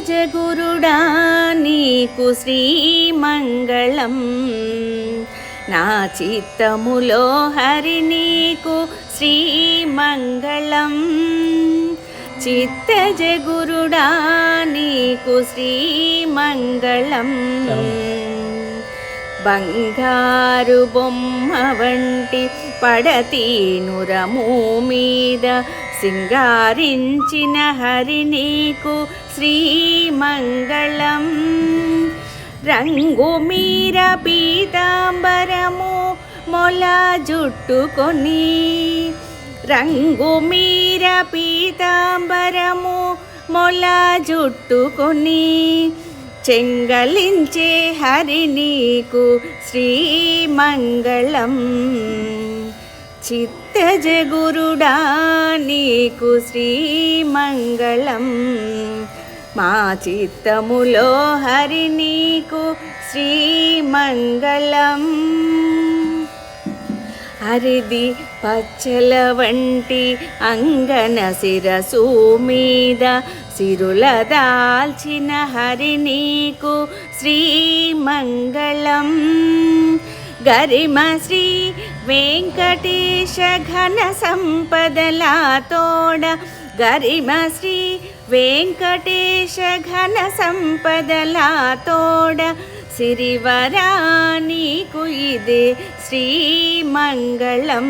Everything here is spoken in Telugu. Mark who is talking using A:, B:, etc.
A: జగురుడా నీకు శ్రీమంగళం, నా చిత్తములో హరి నీకు శ్రీమంగళం. చిత్తజగురుడా నీకు శ్రీమంగళం. బంగారు బొమ్మ వంటి పడతీనురము మీద సింగారించిన హరి నీకు శ్రీమంగళం. రంగు మీర పీతాంబరము మొల జుట్టుకొని, రంగు మీర పీతాంబరము మొల జుట్టుకొని, చెంగలించే హరి నీకు శ్రీమంగళం. చిత్తజగురుడా నీకు శ్రీమంగళం, మా చిత్తములో హరి నీకు శ్రీమంగళం. హరిది పచ్చల వంటి అంగన శిరసు మీద సిరుల దాల్చిన హరి నీకు శ్రీమంగళం. గరిమ శ్రీ వెంకటేశ ఘన సంపదలా తోడ, గరిమ శ్రీ వెంకటేశ ఘన సంపదలా తోడ, సిరివరా నీకు ఇదే శ్రీమంగళం.